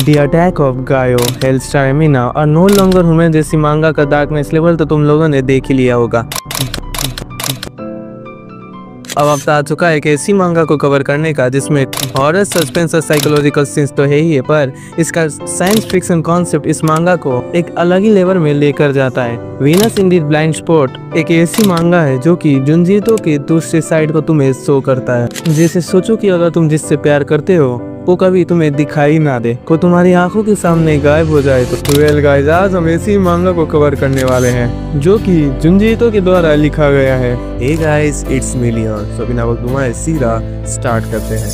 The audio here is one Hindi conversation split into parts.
The Attack of Gaio, Hellstar Amina और No Longer Human जैसी मांगा का डार्कनेस लेवल तो तुम लोगों ने देख ही लिया होगा। अब हफ्ता आ चुका है एक ऐसी मांगा को कवर करने का जिसमें हॉरर, सस्पेंस और साइकोलॉजिकल सीन्स तो है ही है, पर इसका साइंस फिक्शन कॉन्सेप्ट इस मांगा को एक अलग ही लेवल में लेकर जाता है। Venus in the blind spot एक ऐसी मांगा है जो कि जुंजीतो के दूसरे साइड को तुम्हें शो करता है। जैसे सोचो कि अगर तुम जिससे प्यार करते हो वो कभी तुम्हें दिखाई ना दे, को तुम्हारी आंखों के सामने गायब हो जाए तो वेल गाइस, आज हम ऐसी मांगा को कवर करने वाले हैं जो कि जुंजीतो के द्वारा लिखा गया है। Hey guys, it's me Leon. So बिना वक्त घुमाए सीधा स्टार्ट करते हैं।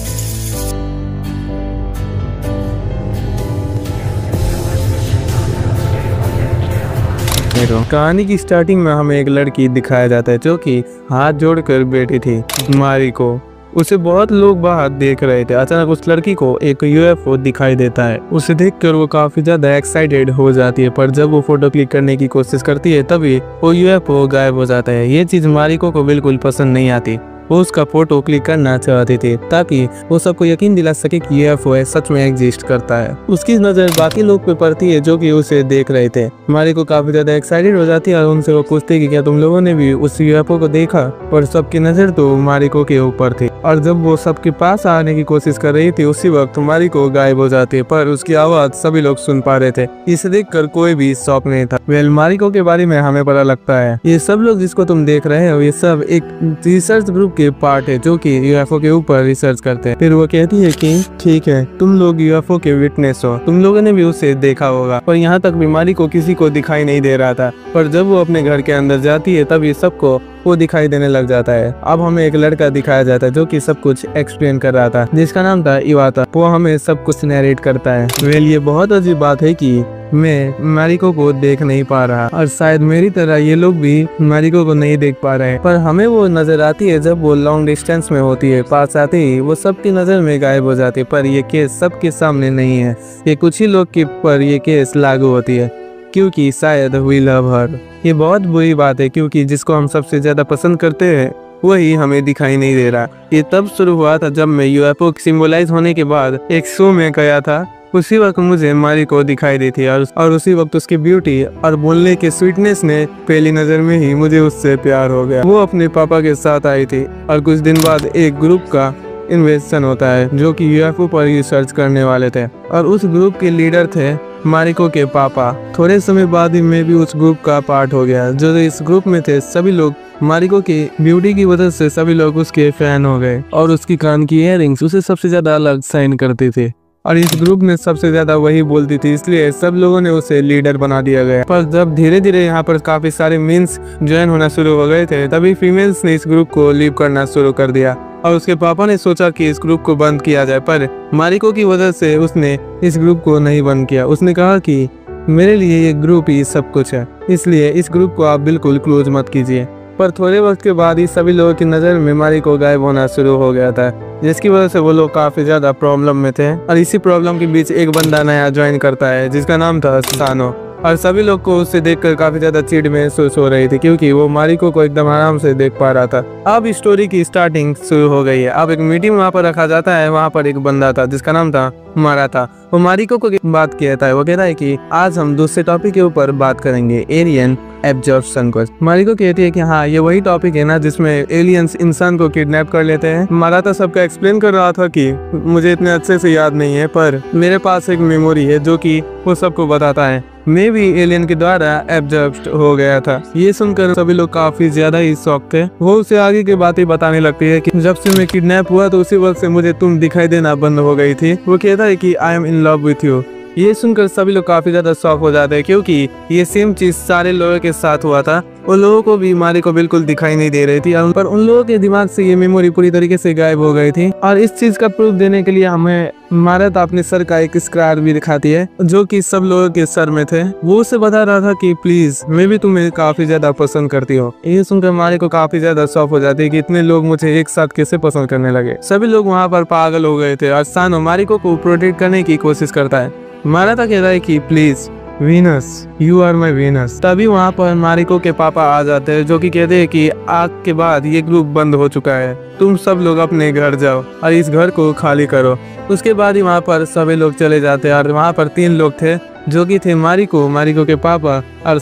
कहानी की स्टार्टिंग में हमें एक लड़की दिखाया जाता है जो कि हाथ जोड़कर बैठी थी मारिको। उसे बहुत लोग बाहर देख रहे थे। अचानक उस लड़की को एक यूएफओ दिखाई देता है। उसे देखकर वो काफी ज्यादा एक्साइटेड हो जाती है, पर जब वो फोटो क्लिक करने की कोशिश करती है तभी वो यूएफओ गायब हो जाता है। ये चीज मारिको को बिल्कुल पसंद नहीं आती। वो उसका फोटो क्लिक करना चाहती थी ताकि वो सबको यकीन दिला सके कि यूएफओ सच में एग्जिस्ट करता है। उसकी नजर बाकी लोग पे पड़ती है जो कि उसे देख रहे थे। मारिको काफी ज्यादा एक्साइटेड हो जाती है और उनसे वो पूछती है कि क्या तुम लोगों ने भी उस यूएफओ को देखा, और सबकी नजर तो मारिको के ऊपर थी। और जब वो सबके पास आने की कोशिश कर रही थी उसी वक्त मारिको गायब हो जाती है, पर उसकी आवाज सभी लोग सुन पा रहे थे। इसे देखकर कोई भी शॉक नहीं था। वेल, मारिको के बारे में हमें पता लगता है ये सब लोग जिसको तुम देख रहे हो ये सब एक रिसर्च ग्रुप के पार्ट है जो कि यूएफओ के ऊपर रिसर्च करते हैं। फिर वो कहती है कि ठीक है, तुम लोग यूएफओ के विटनेस हो, तुम लोगों ने भी उसे देखा होगा। पर यहाँ तक बीमारी को किसी को दिखाई नहीं दे रहा था, पर जब वो अपने घर के अंदर जाती है तब ये सबको वो दिखाई देने लग जाता है। अब हमें एक लड़का दिखाया जाता है जो कि सब कुछ एक्सप्लेन कर रहा था, जिसका नाम था इवाता। वो हमें सब कुछ नरेट करता है। वेल, ये बहुत अजीब बात है कि मैं मारिको को देख नहीं पा रहा और शायद मेरी तरह ये लोग भी मारिको को नहीं देख पा रहे हैं, पर हमें वो नजर आती है जब वो लॉन्ग डिस्टेंस में होती है। पास आते ही वो सबकी नजर में गायब हो जाती है। पर ये केस सबके सामने नहीं है, ये कुछ ही लोग के पर ये केस लागू होती है क्योंकि शायद वी लव हर। ये बहुत बुरी बात है क्योंकि जिसको हम सबसे ज्यादा पसंद करते हैं वही हमें दिखाई नहीं दे रहा। ये तब शुरू हुआ था जब मैं यूएफओ सिंबलाइज होने के बाद एक शो में गया था। उसी वक्त मुझे मारिको दिखाई दी थी और उसी वक्त उसकी ब्यूटी और बोलने के स्वीटनेस ने पहली नजर में ही मुझे उससे प्यार हो गया। वो अपने पापा के साथ आई थी और कुछ दिन बाद एक ग्रुप का इन्वेस्टन होता है जो कि यूएफओ पर रिसर्च करने वाले थे और उस ग्रुप के लीडर थे मारिको के पापा। थोड़े समय बाद ही मैं भी उस ग्रुप का पार्ट हो गया। जो इस ग्रुप में थे सभी लोग मारिको की ब्यूटी की वजह से सभी लोग उसके फैन हो गए और उसकी कान की इयररिंग्स उसे सबसे ज्यादा अलग साइन करती थी और इस ग्रुप में सबसे ज्यादा वही बोलती थी, इसलिए सब लोगों ने उसे लीडर बना दिया गया। पर जब धीरे धीरे यहाँ पर काफी सारे मेंस ज्वाइन होना शुरू हो गए थे तभी फीमेल्स ने इस ग्रुप को लीव करना शुरू कर दिया और उसके पापा ने सोचा कि इस ग्रुप को बंद किया जाए, पर मारिको की वजह से उसने इस ग्रुप को नहीं बंद किया। उसने कहा कि मेरे लिए ये ग्रुप ही सब कुछ है, इसलिए इस ग्रुप को आप बिल्कुल क्लोज मत कीजिए। पर थोड़े वक्त के बाद ही सभी लोगों की नज़र में मारिको गायब होना शुरू हो गया था, जिसकी वजह से वो लोग काफ़ी ज़्यादा प्रॉब्लम में थे। और इसी प्रॉब्लम के बीच एक बंदा नया ज्वाइन करता है जिसका नाम था सानो, और सभी लोग को उससे देखकर काफी ज्यादा चिढ़ महसूस हो रही थी क्योंकि वो मारिको को एकदम आराम से देख पा रहा था। अब स्टोरी की स्टार्टिंग शुरू हो गई है। अब एक मीटिंग वहाँ पर रखा जाता है। वहाँ पर एक बंदा था जिसका नाम था मारा था। वो मारिको को बात कहता है। वो कहता है कि आज हम दूसरे टॉपिक के ऊपर बात करेंगे, एलियन एब्जॉर्प्शन को। मारिको कहती है कि हाँ, ये वही टॉपिक है ना जिसमें एलियंस इंसान को किडनैप कर लेते हैं। मारा था सबका एक्सप्लेन कर रहा था कि मुझे इतने अच्छे से याद नहीं है, पर मेरे पास एक मेमोरी है जो कि वो सबको बताता है। मैं भी एलियन के द्वारा एब्जॉर्ब्ड हो गया था। ये सुनकर सभी लोग काफी ज्यादा ही शॉक थे। वो उसे आगे की बातें बताने लगती है कि जब से मैं किडनैप हुआ तो उसी वक्त से मुझे तुम दिखाई देना बंद हो गई थी। वो कहता है कि I am in love with you. ये सुनकर सभी लोग काफी ज्यादा शॉक हो जाते हैं क्योंकि ये सेम चीज सारे लोगों के साथ हुआ था। उन लोगों को भी मारिको बिल्कुल दिखाई नहीं दे रही थी, पर उन लोगों के दिमाग से ये मेमोरी पूरी तरीके से गायब हो गई थी। और इस चीज का प्रूफ देने के लिए हमें मारत अपने सर का एक स्क्रार भी दिखाती है जो कि सब लोगों के सर में थे। वो उसे बता रहा था कि प्लीज मैं भी तुम्हें काफी ज्यादा पसंद करती हूँ। ये सुनकर मारिको काफी ज्यादा शॉक हो जाती है कि इतने लोग मुझे एक साथ कैसे पसंद करने लगे। सभी लोग वहाँ पर पागल हो गए थे और सानो मारिको को प्रोटेक्ट करने की कोशिश करता है। माराता कहता है कि please Venus, you are my Venus. तभी वहाँ पर मारिको के पापा आ जाते हैं, जो कि कहते हैं कि आग के बाद ये ग्रुप बंद हो चुका है, तुम सब लोग अपने घर जाओ और इस घर को खाली करो। उसके बाद ही वहाँ पर सभी लोग चले जाते हैं और वहाँ पर 3 लोग थे, जो कि थे मारिको के पापा और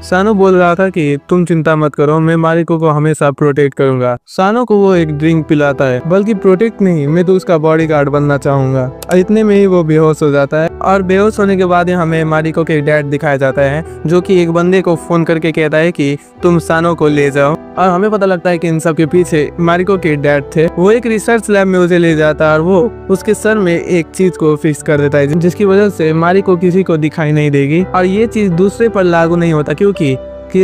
सानो बोल रहा था कि तुम चिंता मत करो, मैं मारिको को हमेशा प्रोटेक्ट करूंगा। सानो को वो एक ड्रिंक पिलाता है, बल्कि प्रोटेक्ट नहीं, मैं तो उसका बॉडीगार्ड बनना चाहूंगा। और इतने में ही वो बेहोश हो जाता है और बेहोश होने के बाद हमें मारिको के डैड दिखाया जाता है, जो कि एक बंदे को फोन करके कहता है कि तुम सानो को ले जाओ। और हमें पता लगता है कि इन सब के पीछे मारिको के डैड थे। वो एक रिसर्च लैब में उसे ले जाता है और वो उसके सर में एक चीज को फिक्स कर देता है, जिसकी वजह से मारिको किसी को दिखाई नहीं देगी और ये चीज दूसरे पर लागू नहीं होता, क्योंकि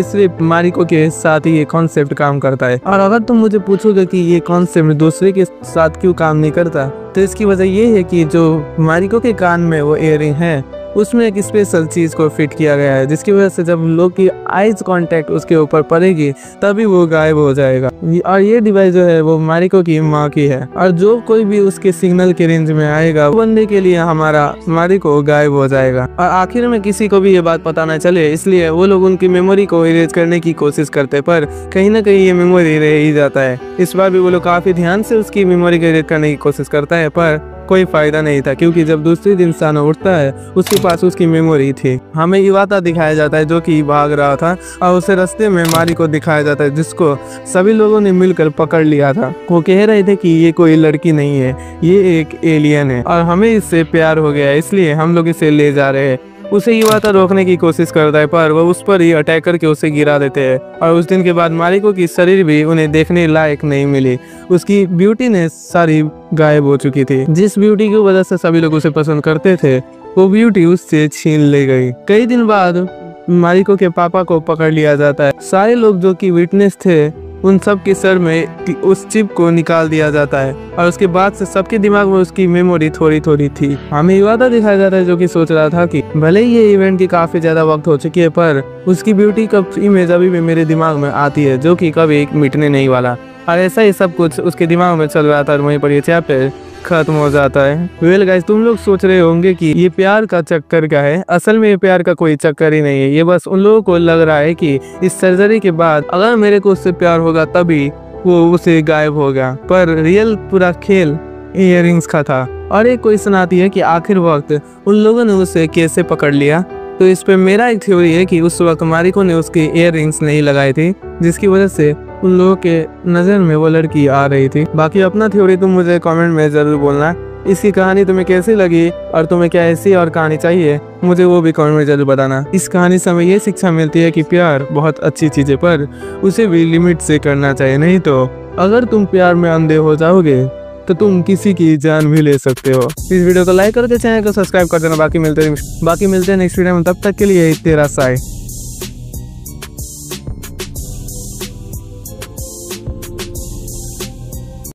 सिर्फ मारिको के साथ ही ये कॉन्सेप्ट काम करता है। और अगर तुम मुझे पूछोगे कि ये कॉन्सेप्ट दूसरे के साथ क्यों काम नहीं करता, तो इसकी वजह ये है कि जो मारिको के कान में वो इयररिंग है, उसमें एक स्पेशल चीज को फिट किया गया है, जिसकी वजह से जब लोग की आईज कांटेक्ट उसके ऊपर पड़ेगी तभी वो गायब हो जाएगा। और ये डिवाइस जो है वो मारिको की माँ की है, और जो कोई भी उसके सिग्नल के रेंज में आएगा वो बंदे के लिए हमारा मारिको गायब हो जाएगा। और आखिर में किसी को भी ये बात पता न चले, इसलिए वो लोग उनकी मेमोरी को इरेज करने की कोशिश करते, पर कहीं ना कहीं ये मेमोरी रह ही जाता है। इस बार भी वो लोग काफी ध्यान से उसकी मेमोरी को इरेज करने की कोशिश करता है, पर कोई फायदा नहीं था, क्योंकि जब दूसरे दिन सानो उठता है उसके पास उसकी मेमोरी थी। हमें इवाता दिखाया जाता है, जो कि भाग रहा था, और उसे रास्ते में मारिको दिखाया जाता है, जिसको सभी लोगों ने मिलकर पकड़ लिया था। वो कह रहे थे कि ये कोई लड़की नहीं है, ये एक एलियन है और हमें इससे प्यार हो गया है, इसलिए हम लोग इसे ले जा रहे हैं। उसे इवाता रोकने की कोशिश करता है, पर वो उस पर ही अटैक करके उसे गिरा देते हैं। और उस दिन के बाद मारिको की शरीर भी उन्हें देखने लायक नहीं मिली, उसकी ब्यूटीनेस सारी गायब हो चुकी थी। जिस ब्यूटी की वजह से सभी लोग उसे पसंद करते थे, वो ब्यूटी उससे छीन ली गई। कई दिन बाद मारिको के पापा को पकड़ लिया जाता है। सारे लोग जो कि विटनेस थे उन सब के सर में उस चिप को निकाल दिया जाता है, और उसके बाद से सबके दिमाग में उसकी मेमोरी थोड़ी थोड़ी थी। हमें इवाता दिखाया जाता है, जो कि सोच रहा था कि भले ही ये इवेंट की काफी ज्यादा वक्त हो चुकी है, पर उसकी ब्यूटी का इमेज अभी भी मेरे दिमाग में आती है, जो कि कभी मिटने नहीं वाला। और ऐसा ही सब कुछ उसके दिमाग में चल रहा था और वहीं पर ये चैप्टर खत्म हो जाता है। वेल गाइस, तुम लोग सोच रहे होंगे कि ये प्यार का चक्कर क्या है। असल में ये प्यार का कोई चक्कर ही नहीं है, ये बस उन लोगों को लग रहा है कि इस सर्जरी के बाद अगर मेरे को उससे प्यार होगा तभी वो उसे गायब होगा, पर रियल पूरा खेल इयररिंग्स का था। और एक क्वेश्चन आती है कि आखिर वक्त उन लोगों ने उसे कैसे पकड़ लिया। तो इस पे मेरा एक थ्योरी है कि उस वक्त मारिको ने उसकी इयररिंग्स नहीं लगाई थी, जिसकी वजह से उन लोगों के नजर में वो लड़की आ रही थी। बाकी अपना थ्योरी तुम मुझे कमेंट में जरूर बोलना। इसकी कहानी तुम्हें कैसी लगी और तुम्हें क्या ऐसी और कहानी चाहिए, मुझे वो भी कमेंट में जरूर बताना। इस कहानी से हमें ये शिक्षा मिलती है कि प्यार बहुत अच्छी चीज है, पर उसे भी लिमिट से करना चाहिए, नहीं तो अगर तुम प्यार में अंधे हो जाओगे तो तुम किसी की जान भी ले सकते हो। इस वीडियो को लाइक करके चैनल को सब्सक्राइब कर देना। बाकी मिलते हैं नेक्स्ट वीडियो में, तब तक के लिए तेरा साई।